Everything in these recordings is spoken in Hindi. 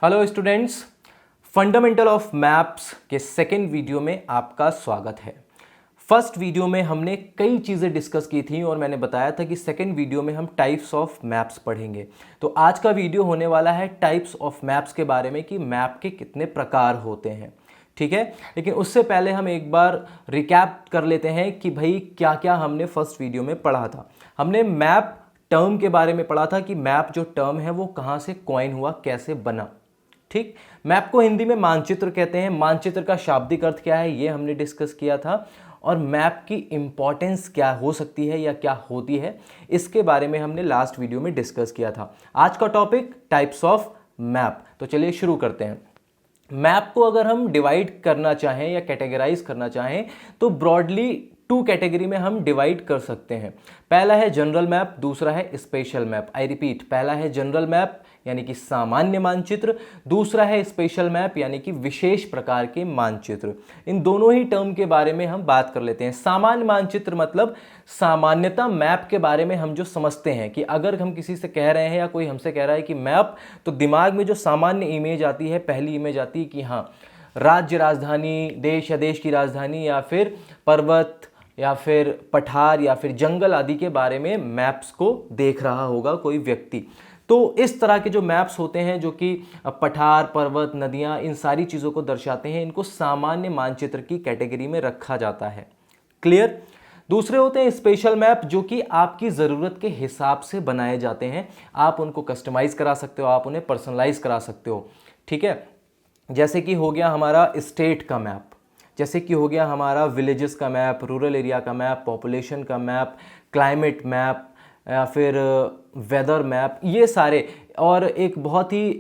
Hello students, fundamental of maps के सेकेंड वीडियो में आपका स्वागत है। फर्स्ट वीडियो में हमने कई चीज़ें डिस्कस की थी और मैंने बताया था कि सेकेंड वीडियो में हम टाइप्स ऑफ मैप्स पढ़ेंगे। तो आज का वीडियो होने वाला है टाइप्स ऑफ मैप्स के बारे में कि मैप के कितने प्रकार होते हैं। ठीक है, लेकिन उससे पहले हम एक बार रिकैप कर लेते हैं कि भाई क्या क्या हमने फर्स्ट वीडियो में पढ़ा था। हमने मैप टर्म के बारे में पढ़ा था कि मैप जो टर्म है वो कहाँ से कॉइन हुआ, कैसे बना। ठीक, मैप को हिंदी में मानचित्र कहते हैं। मानचित्र का शाब्दिक अर्थ क्या है ये हमने डिस्कस किया था, और मैप की इंपॉर्टेंस क्या हो सकती है या क्या होती है इसके बारे में हमने लास्ट वीडियो में डिस्कस किया था। आज का टॉपिक टाइप्स ऑफ मैप। तो चलिए शुरू करते हैं। मैप को अगर हम डिवाइड करना चाहें या कैटेगराइज करना चाहें तो ब्रॉडली टू कैटेगरी में हम डिवाइड कर सकते हैं। पहला है जनरल मैप, दूसरा है स्पेशल मैप। आई रिपीट, पहला है जनरल मैप यानी कि सामान्य मानचित्र, दूसरा है स्पेशल मैप यानी कि विशेष प्रकार के मानचित्र। इन दोनों ही टर्म के बारे में हम बात कर लेते हैं। सामान्य मानचित्र मतलब सामान्यता मैप के बारे में हम जो समझते हैं कि अगर हम किसी से कह रहे हैं या कोई हमसे कह रहा है कि मैप, तो दिमाग में जो सामान्य इमेज आती है, पहली इमेज आती है कि हाँ, राज्य राजधानी, देश या देश की राजधानी, या फिर पर्वत या फिर पठार या फिर जंगल आदि के बारे में मैप्स को देख रहा होगा कोई व्यक्ति। तो इस तरह के जो मैप्स होते हैं जो कि पठार, पर्वत, नदियां, इन सारी चीज़ों को दर्शाते हैं, इनको सामान्य मानचित्र की कैटेगरी में रखा जाता है। क्लियर। दूसरे होते हैं स्पेशल मैप, जो कि आपकी ज़रूरत के हिसाब से बनाए जाते हैं। आप उनको कस्टमाइज़ करा सकते हो, आप उन्हें पर्सनलाइज करा सकते हो। ठीक है, जैसे कि हो गया हमारा स्टेट का मैप, जैसे कि हो गया हमारा विलेजेस का मैप, रूरल एरिया का मैप, पॉपुलेशन का मैप, क्लाइमेट मैप, या फिर वेदर मैप, ये सारे। और एक बहुत ही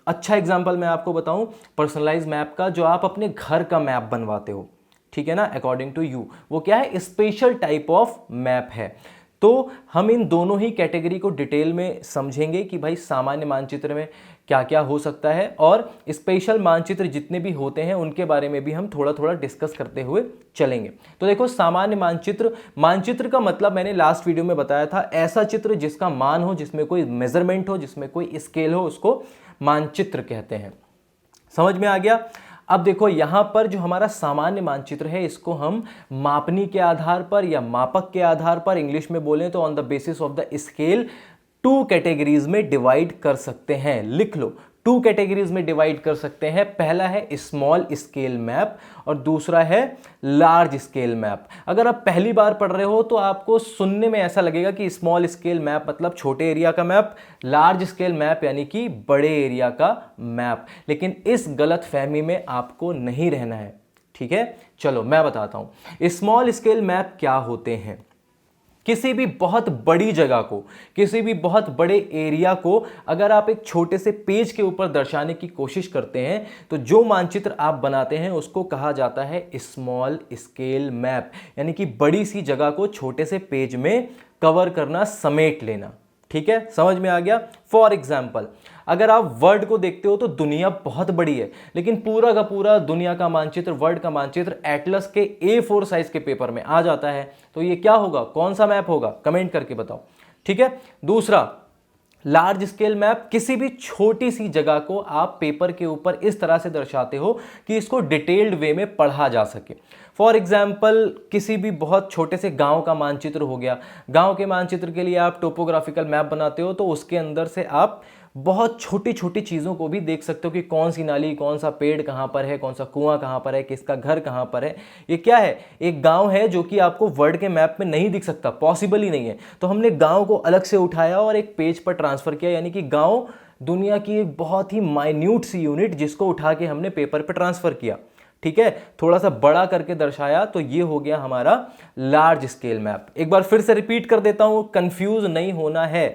अच्छा एग्जांपल मैं आपको बताऊं पर्सनलाइज मैप का, जो आप अपने घर का मैप बनवाते हो, ठीक है ना, अकॉर्डिंग टू यू, वो क्या है, स्पेशल टाइप ऑफ मैप है। तो हम इन दोनों ही कैटेगरी को डिटेल में समझेंगे कि भाई सामान्य मानचित्र में क्या क्या हो सकता है, और स्पेशल मानचित्र जितने भी होते हैं उनके बारे में भी हम थोड़ा थोड़ा डिस्कस करते हुए चलेंगे। तो देखो, सामान्य मानचित्र, मानचित्र का मतलब मैंने लास्ट वीडियो में बताया था, ऐसा चित्र जिसका मान हो, जिसमें कोई मेजरमेंट हो, जिसमें कोई स्केल हो, उसको मानचित्र कहते हैं। समझ में आ गया। अब देखो, यहां पर जो हमारा सामान्य मानचित्र है, इसको हम मापनी के आधार पर या मापक के आधार पर, इंग्लिश में बोलें तो on the basis of the scale, two categories में डिवाइड कर सकते हैं। लिख लो, टू कैटेगरीज में डिवाइड कर सकते हैं। पहला है स्मॉल स्केल मैप और दूसरा है लार्ज स्केल मैप। अगर आप पहली बार पढ़ रहे हो तो आपको सुनने में ऐसा लगेगा कि स्मॉल स्केल मैप मतलब छोटे एरिया का मैप, लार्ज स्केल मैप यानी कि बड़े एरिया का मैप, लेकिन इस गलत फहमी में आपको नहीं रहना है। ठीक है, चलो मैं बताता हूं स्मॉल स्केल मैप क्या होते हैं। किसी भी बहुत बड़ी जगह को, किसी भी बहुत बड़े एरिया को अगर आप एक छोटे से पेज के ऊपर दर्शाने की कोशिश करते हैं तो जो मानचित्र आप बनाते हैं उसको कहा जाता है स्मॉल स्केल मैप, यानी कि बड़ी सी जगह को छोटे से पेज में कवर करना, समेट लेना। ठीक है, समझ में आ गया। फॉर एग्जाम्पल, अगर आप वर्ल्ड को देखते हो तो दुनिया बहुत बड़ी है, लेकिन पूरा का पूरा दुनिया का मानचित्र, वर्ल्ड का मानचित्र एटलस के A4 साइज के पेपर में आ जाता है, तो ये क्या होगा, कौन सा मैप होगा, कमेंट करके बताओ। ठीक है। दूसरा, लार्ज स्केल मैप, किसी भी छोटी सी जगह को आप पेपर के ऊपर इस तरह से दर्शाते हो कि इसको डिटेल्ड वे में पढ़ा जा सके। फॉर एग्जाम्पल, किसी भी बहुत छोटे से गांव का मानचित्र हो गया, गांव के मानचित्र के लिए आप टोपोग्राफिकल मैप बनाते हो, तो उसके अंदर से आप बहुत छोटी छोटी चीज़ों को भी देख सकते हो कि कौन सी नाली, कौन सा पेड़ कहाँ पर है, कौन सा कुआं कहाँ पर है, किसका घर कहाँ पर है। ये क्या है, एक गांव है जो कि आपको वर्ल्ड के मैप में नहीं दिख सकता, पॉसिबल ही नहीं है। तो हमने गांव को अलग से उठाया और एक पेज पर ट्रांसफर किया, यानी कि गांव दुनिया की एक बहुत ही माइन्यूट सी यूनिट, जिसको उठा के हमने पेपर पर ट्रांसफर किया। ठीक है, थोड़ा सा बड़ा करके दर्शाया, तो ये हो गया हमारा लार्ज स्केल मैप। एक बार फिर से रिपीट कर देता हूं, कंफ्यूज नहीं होना है।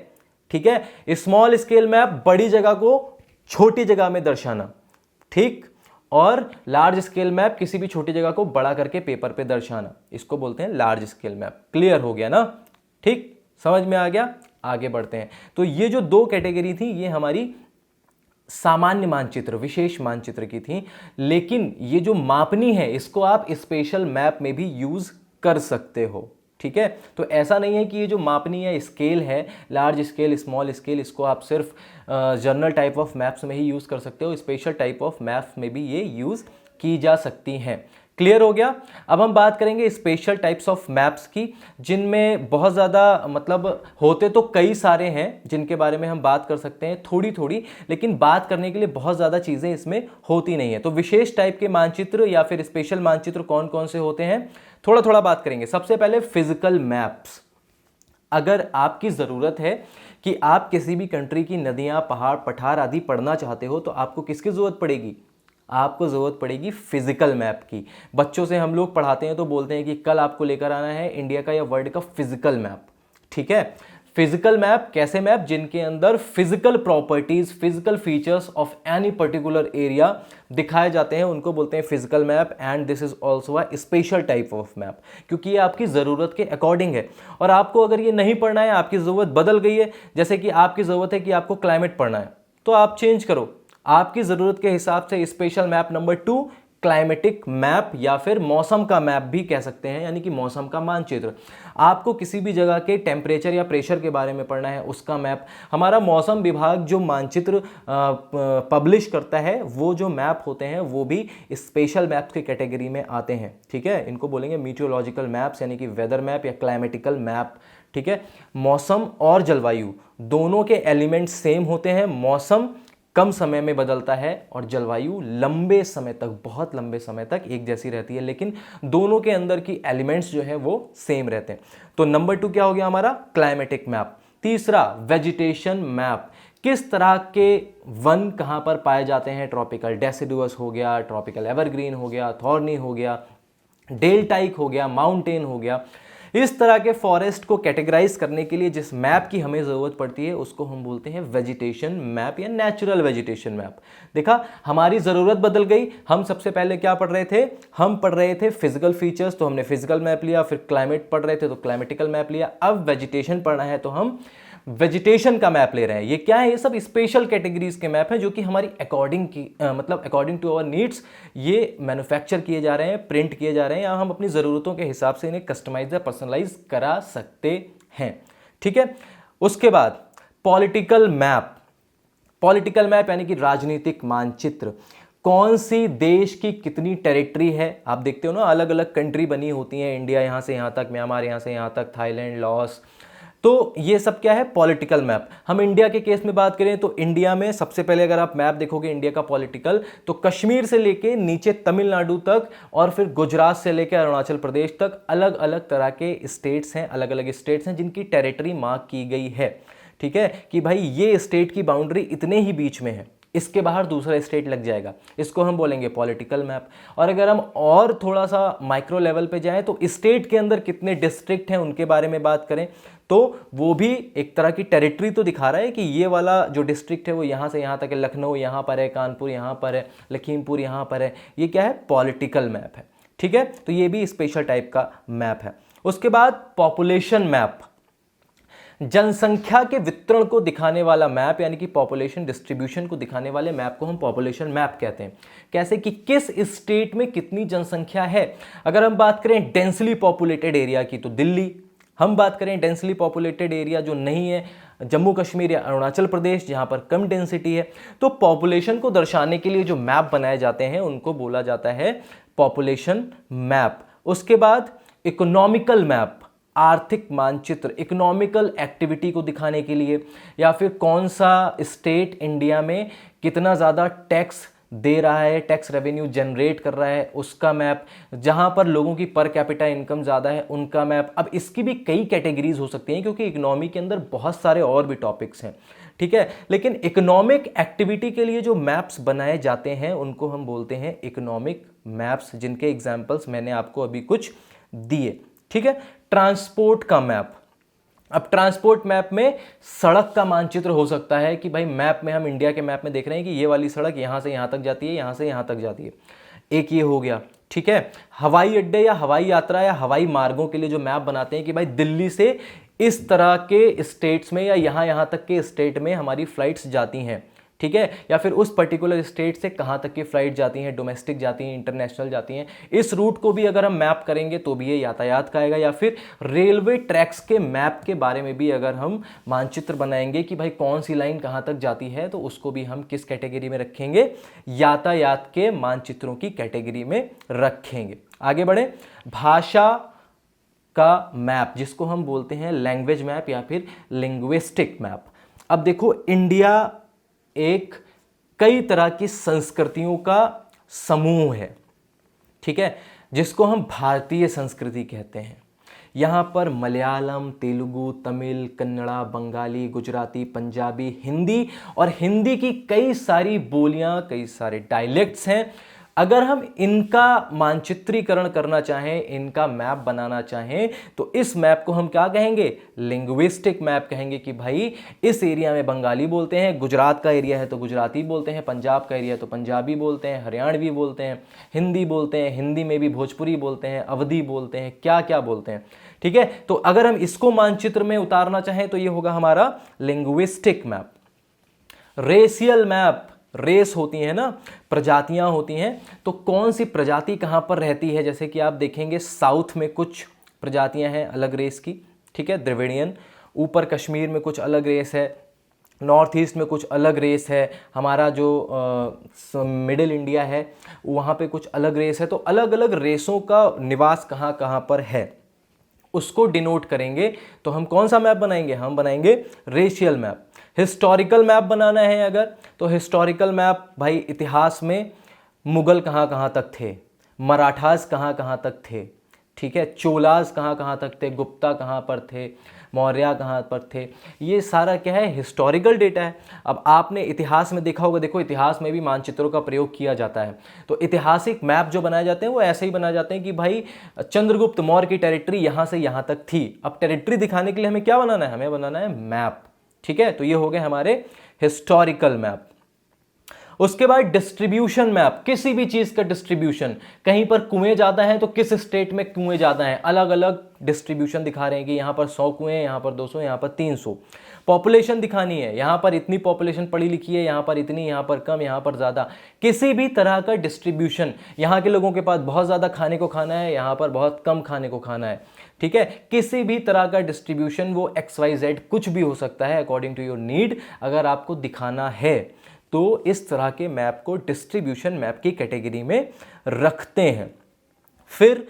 ठीक है, स्मॉल स्केल मैप, बड़ी जगह को छोटी जगह में दर्शाना, ठीक, और लार्ज स्केल मैप, किसी भी छोटी जगह को बड़ा करके पेपर पे दर्शाना, इसको बोलते हैं लार्ज स्केल मैप। क्लियर हो गया ना। ठीक, समझ में आ गया। आगे बढ़ते हैं। तो ये जो दो कैटेगरी थी, ये हमारी सामान्य मानचित्र, विशेष मानचित्र की थी, लेकिन ये जो मापनी है, इसको आप स्पेशल मैप में भी यूज कर सकते हो। ठीक है। तो ऐसा नहीं है कि ये जो मापनीय स्केल है, लार्ज स्केल, स्मॉल स्केल, इसको आप सिर्फ जनरल टाइप ऑफ मैप्स में ही यूज़ कर सकते हो, स्पेशल टाइप ऑफ मैप्स में भी ये यूज़ की जा सकती हैं। क्लियर हो गया। अब हम बात करेंगे स्पेशल टाइप्स ऑफ मैप्स की, जिनमें बहुत ज़्यादा मतलब होते तो कई सारे हैं जिनके बारे में हम बात कर सकते हैं थोड़ी थोड़ी, लेकिन बात करने के लिए बहुत ज़्यादा चीज़ें इसमें होती नहीं है। तो विशेष टाइप के मानचित्र या फिर स्पेशल मानचित्र कौन कौन से होते हैं, थोड़ा थोड़ा बात करेंगे। सबसे पहले फिजिकल मैप्स। अगर आपकी ज़रूरत है कि आप किसी भी कंट्री की नदियाँ, पहाड़, पठार आदि पढ़ना चाहते हो, तो आपको किसकी ज़रूरत पड़ेगी? आपको ज़रूरत पड़ेगी फिजिकल मैप की। बच्चों से हम लोग पढ़ाते हैं तो बोलते हैं कि कल आपको लेकर आना है इंडिया का या वर्ल्ड का फिजिकल मैप, ठीक है। फिजिकल मैप कैसे मैप? जिनके अंदर physical properties, physical features of any particular area दिखाए जाते हैं, उनको बोलते हैं physical map. And this is also a special type of map, क्योंकि ये आपकी ज़रूरत के अकॉर्डिंग है। और आपको अगर ये नहीं पढ़ना है, आपकी ज़रूरत बदल गई है, जैसे कि आपकी ज़रूरत है कि आपको क्लाइमेट पढ़ना है, तो आप चेंज करो आपकी ज़रूरत के हिसाब से। Special map number 2 climatic map, या फिर मौसम का मैप भी कह सकते हैं, यानी कि मौसम का मानचित्र। आपको किसी भी जगह के टेम्परेचर या प्रेशर के बारे में पढ़ना है, उसका मैप। हमारा मौसम विभाग जो मानचित्र पब्लिश करता है, वो जो मैप होते हैं वो भी स्पेशल मैप्स की कैटेगरी में आते हैं, ठीक है। इनको बोलेंगे मीटियोलॉजिकल मैप्स, यानी कि वेदर मैप या क्लाइमेटिकल मैप, ठीक है। मौसम और जलवायु दोनों के एलिमेंट्स सेम होते हैं। मौसम कम समय में बदलता है और जलवायु लंबे समय तक, बहुत लंबे समय तक एक जैसी रहती है, लेकिन दोनों के अंदर की एलिमेंट्स जो है वो सेम रहते हैं। तो नंबर 2 क्या हो गया हमारा? Climatic map. तीसरा वेजिटेशन मैप। किस तरह के वन कहाँ पर पाए जाते हैं? ट्रॉपिकल डेसिडुअस हो गया, ट्रॉपिकल एवरग्रीन हो गया, थॉर्नी हो गया, डेल्टाइक हो गया, माउंटेन हो गया। इस तरह के फॉरेस्ट को कैटेगराइज करने के लिए जिस मैप की हमें ज़रूरत पड़ती है, उसको हम बोलते हैं वेजिटेशन मैप या नेचुरल वेजिटेशन मैप। देखा, हमारी ज़रूरत बदल गई। हम सबसे पहले क्या पढ़ रहे थे? हम पढ़ रहे थे फिजिकल फीचर्स, तो हमने फिजिकल मैप लिया। फिर क्लाइमेट पढ़ रहे थे तो क्लाइमेटिकल मैप लिया। अब वेजिटेशन पढ़ना है तो हम वेजिटेशन का मैप ले रहे हैं। ये क्या है? ये सब स्पेशल कैटेगरीज के मैप हैं जो कि हमारी अकॉर्डिंग की मतलब अकॉर्डिंग टू आवर नीड्स ये मैन्युफैक्चर किए जा रहे हैं, प्रिंट किए जा रहे हैं, या हम अपनी ज़रूरतों के हिसाब से इन्हें कस्टमाइज या पर्सनलाइज करा सकते हैं, ठीक है। उसके बाद पॉलिटिकल मैप। पॉलिटिकल मैप यानी कि राजनीतिक मानचित्र। कौन सी देश की कितनी टेरिटरी है? आप देखते हो ना, अलग अलग कंट्री बनी होती हैं, इंडिया यहाँ से यहाँ तक, म्यांमार यहाँ से यहाँ तक, थाईलैंड, लाओस। तो ये सब क्या है? Political map. हम इंडिया के केस में बात करें तो इंडिया में सबसे पहले अगर आप मैप देखोगे इंडिया का पॉलिटिकल, तो कश्मीर से लेके नीचे तमिलनाडु तक और फिर गुजरात से लेकर अरुणाचल प्रदेश तक अलग अलग तरह के स्टेट्स हैं, अलग अलग स्टेट्स हैं जिनकी टेरिटरी मार्क की गई है, ठीक है, कि भाई ये स्टेट की बाउंड्री इतने ही बीच में है, इसके बाहर दूसरा स्टेट लग जाएगा। इसको हम बोलेंगे पॉलिटिकल मैप। और अगर हम और थोड़ा सा माइक्रो लेवल पे जाएं तो स्टेट के अंदर कितने डिस्ट्रिक्ट हैं उनके बारे में बात करें तो वो भी एक तरह की टेरिटरी तो दिखा रहा है कि ये वाला जो डिस्ट्रिक्ट है वो यहाँ से यहाँ तक है, लखनऊ यहाँ पर है, कानपुर यहाँ पर है, लखीमपुर यहाँ पर है। ये क्या है? पॉलिटिकल मैप है, ठीक है। तो ये भी स्पेशल टाइप का मैप है। उसके बाद पॉपुलेशन मैप, जनसंख्या के वितरण को दिखाने वाला मैप, यानी कि पॉपुलेशन डिस्ट्रीब्यूशन को दिखाने वाले मैप को हम पॉपुलेशन मैप कहते हैं। कैसे? कि किस स्टेट में कितनी जनसंख्या है। अगर हम बात करें डेंसली पॉपुलेटेड एरिया की तो दिल्ली, हम बात करें डेंसली पॉपुलेटेड एरिया जो नहीं है, जम्मू कश्मीर या अरुणाचल प्रदेश जहां पर कम डेंसिटी है। तो पॉपुलेशन को दर्शाने के लिए जो मैप बनाए जाते हैं उनको बोला जाता है पॉपुलेशन मैप। उसके बाद इकोनॉमिकल मैप, आर्थिक मानचित्र, इकोनॉमिकल एक्टिविटी को दिखाने के लिए, या फिर कौन सा स्टेट इंडिया में कितना ज़्यादा टैक्स दे रहा है, टैक्स रेवेन्यू जनरेट कर रहा है, उसका मैप। जहां पर लोगों की पर कैपिटा इनकम ज़्यादा है उनका मैप। अब इसकी भी कई कैटेगरीज हो सकती हैं क्योंकि इकोनॉमी के अंदर बहुत सारे और भी टॉपिक्स हैं, ठीक है। लेकिन इकोनॉमिक एक्टिविटी के लिए जो मैप्स बनाए जाते हैं उनको हम बोलते हैं इकोनॉमिक मैप्स, जिनके एग्जाम्पल्स मैंने आपको अभी कुछ दिए, ठीक है। ट्रांसपोर्ट का मैप। अब ट्रांसपोर्ट मैप में सड़क का मानचित्र हो सकता है कि भाई मैप में, हम इंडिया के मैप में देख रहे हैं कि ये वाली सड़क यहाँ से यहाँ तक जाती है, यहाँ से यहाँ तक जाती है, एक ये हो गया, ठीक है। हवाई अड्डे या हवाई यात्रा या हवाई मार्गों के लिए जो मैप बनाते हैं कि भाई दिल्ली से इस तरह के स्टेट्स में या यहाँ यहाँ तक के स्टेट में हमारी फ्लाइट्स जाती हैं, ठीक है, या फिर उस पर्टिकुलर स्टेट से कहाँ तक की फ्लाइट जाती हैं, डोमेस्टिक जाती हैं, इंटरनेशनल जाती हैं, इस रूट को भी अगर हम मैप करेंगे तो भी ये यातायात का आएगा। या फिर रेलवे ट्रैक्स के मैप के बारे में भी अगर हम मानचित्र बनाएंगे कि भाई कौन सी लाइन कहाँ तक जाती है, तो उसको भी हम किस कैटेगरी में रखेंगे, यातायात के मानचित्रों की कैटेगरी में रखेंगे। आगे बढ़े, भाषा का मैप जिसको हम बोलते हैं लैंग्वेज मैप या फिर लिंग्विस्टिक मैप। अब देखो, इंडिया एक कई तरह की संस्कृतियों का समूह है, ठीक है, जिसको हम भारतीय संस्कृति कहते हैं। यहाँ पर मलयालम, तेलुगु, तमिल, कन्नड़ा, बंगाली, गुजराती, पंजाबी, हिंदी और हिंदी की कई सारी बोलियां, कई सारे डायलेक्ट्स हैं। अगर हम इनका मानचित्रीकरण करना चाहें, इनका मैप बनाना चाहें, तो इस मैप को हम क्या कहेंगे, लिंग्विस्टिक मैप कहेंगे कि भाई इस एरिया में बंगाली बोलते हैं, गुजरात का एरिया है तो गुजराती बोलते हैं, पंजाब का एरिया है तो पंजाबी बोलते हैं, हरियाणवी बोलते हैं, हिंदी बोलते हैं, हिंदी में भी भोजपुरी बोलते हैं, अवधी बोलते हैं, क्या क्या बोलते हैं, ठीक है। तो अगर हम इसको मानचित्र में उतारना चाहें तो ये होगा हमारा linguistic map. Racial map, race होती है ना, प्रजातियां होती हैं, तो कौन सी प्रजाति कहां पर रहती है, जैसे कि आप देखेंगे साउथ में कुछ प्रजातियां हैं अलग रेस की, ठीक है, द्रविडियन। ऊपर कश्मीर में कुछ अलग रेस है, नॉर्थ ईस्ट में कुछ अलग रेस है, हमारा जो मिडिल इंडिया है वहाँ पे कुछ अलग रेस है। तो अलग अलग रेसों का निवास कहाँ कहाँ पर है, उसको डिनोट करेंगे। तो हम कौन सा मैप बनाएंगे, हम बनाएंगे रेशियल मैप। हिस्टोरिकल मैप बनाना है अगर, तो हिस्टोरिकल मैप भाई इतिहास में मुगल कहाँ कहाँ तक थे, मराठास कहाँ कहाँ तक थे, ठीक है, चोलास कहाँ कहाँ तक थे, गुप्ता कहाँ पर थे, मौर्य कहाँ पर थे, ये सारा क्या है, हिस्टोरिकल डेटा है। अब आपने इतिहास में देखा होगा, देखो इतिहास में भी मानचित्रों का प्रयोग किया जाता है। तो ऐतिहासिक मैप जो बनाए जाते हैं वो ऐसे ही बनाए जाते हैं कि भाई चंद्रगुप्त मौर्य की टेरिटरी यहाँ से यहाँ तक थी। अब टेरिटरी दिखाने के लिए हमें क्या बनाना है, हमें बनाना है मैप, ठीक है। तो ये हो गए हमारे हिस्टोरिकल मैप। उसके बाद डिस्ट्रीब्यूशन मैप, किसी भी चीज का डिस्ट्रीब्यूशन, कहीं पर कुएं ज्यादा हैं तो किस स्टेट में कुएं ज्यादा हैं, अलग अलग डिस्ट्रीब्यूशन दिखा रहे हैं कि यहां पर 100 कुएं हैं, यहां पर 200, यहां पर 300। पॉपुलेशन दिखानी है, यहां पर इतनी पॉपुलेशन पढ़ी लिखी है, यहां पर इतनी, यहां पर कम, यहां पर ज्यादा, किसी भी तरह का डिस्ट्रीब्यूशन। यहां के लोगों के पास बहुत ज्यादा खाने को खाना है, यहां पर बहुत कम खाने को खाना है, ठीक है। किसी भी तरह का डिस्ट्रीब्यूशन, वो XYZ कुछ भी हो सकता है, अकॉर्डिंग टू योर नीड, अगर आपको दिखाना है तो इस तरह के मैप को डिस्ट्रीब्यूशन मैप की कैटेगरी में रखते हैं। फिर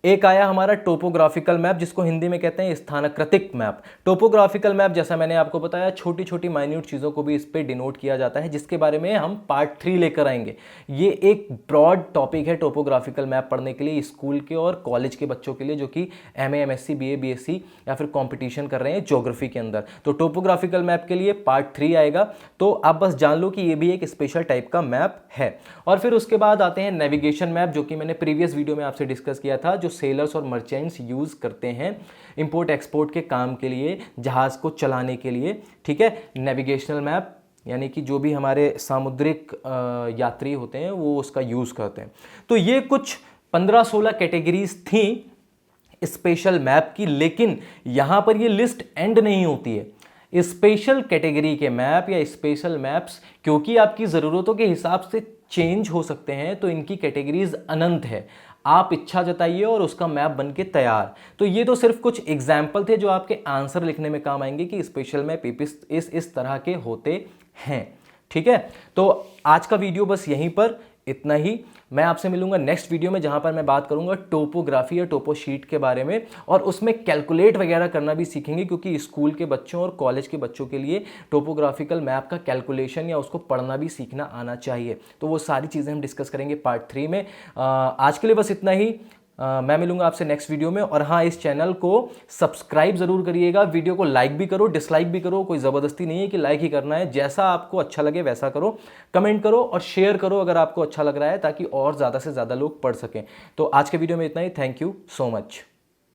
एक आया हमारा टोपोग्राफिकल मैप, जिसको हिंदी में कहते हैं स्थानाकृतिक मैप। टोपोग्राफिकल मैप, जैसा मैंने आपको बताया, छोटी छोटी माइन्यूट चीज़ों को भी इस पे डिनोट किया जाता है, जिसके बारे में हम पार्ट 3 लेकर आएंगे। ये एक ब्रॉड टॉपिक है टोपोग्राफिकल मैप पढ़ने के लिए, स्कूल के और कॉलेज के बच्चों के लिए जो कि MA MSc BA BSc या फिर कॉम्पिटिशन कर रहे हैं ज्योग्राफी के अंदर। तो टोपोग्राफिकल मैप के लिए पार्ट 3 आएगा, तो आप बस जान लो कि ये भी एक स्पेशल टाइप का मैप है। और फिर उसके बाद आते हैं नेविगेशन मैप, जो कि मैंने प्रीवियस वीडियो में आपसे डिस्कस किया था, जो सेलर्स और मर्चेंट्स यूज करते हैं इंपोर्ट एक्सपोर्ट के काम के लिए, जहाज को चलाने के लिए, ठीक है। नेविगेशनल मैप यानी कि जो भी हमारे सामुद्रिक यात्री होते हैं वो उसका यूज करते हैं। तो ये कुछ 15-16 कैटेगरीज थी स्पेशल मैप की, लेकिन यहां पर ये लिस्ट एंड नहीं होती है। स्पेशल कैटेगरी के मैप या स्पेशल मैप्स क्योंकि आपकी ज़रूरतों के हिसाब से चेंज हो सकते हैं, तो इनकी कैटेगरीज अनंत है। आप इच्छा जताइए और उसका मैप बन के तैयार। तो ये तो सिर्फ कुछ एग्जाम्पल थे जो आपके आंसर लिखने में काम आएंगे कि स्पेशल मैप इस तरह के होते हैं, ठीक है। तो आज का वीडियो बस यहीं पर इतना ही। मैं आपसे मिलूंगा नेक्स्ट वीडियो में, जहां पर मैं बात करूंगा टोपोग्राफी या टोपो शीट के बारे में, और उसमें कैलकुलेट वगैरह करना भी सीखेंगे, क्योंकि स्कूल के बच्चों और कॉलेज के बच्चों के लिए टोपोग्राफिकल मैप का कैलकुलेशन या उसको पढ़ना भी सीखना आना चाहिए। तो वो सारी चीज़ें हम डिस्कस करेंगे पार्ट 3 में। आज के लिए बस इतना ही। मैं मिलूंगा आपसे नेक्स्ट वीडियो में। और हाँ, इस चैनल को सब्सक्राइब जरूर करिएगा, वीडियो को लाइक भी करो, डिसलाइक भी करो, कोई ज़बरदस्ती नहीं है कि लाइक ही करना है, जैसा आपको अच्छा लगे वैसा करो। कमेंट करो और शेयर करो अगर आपको अच्छा लग रहा है, ताकि और ज़्यादा से ज़्यादा लोग पढ़ सकें। तो आज के वीडियो में इतना ही। Thank you so much.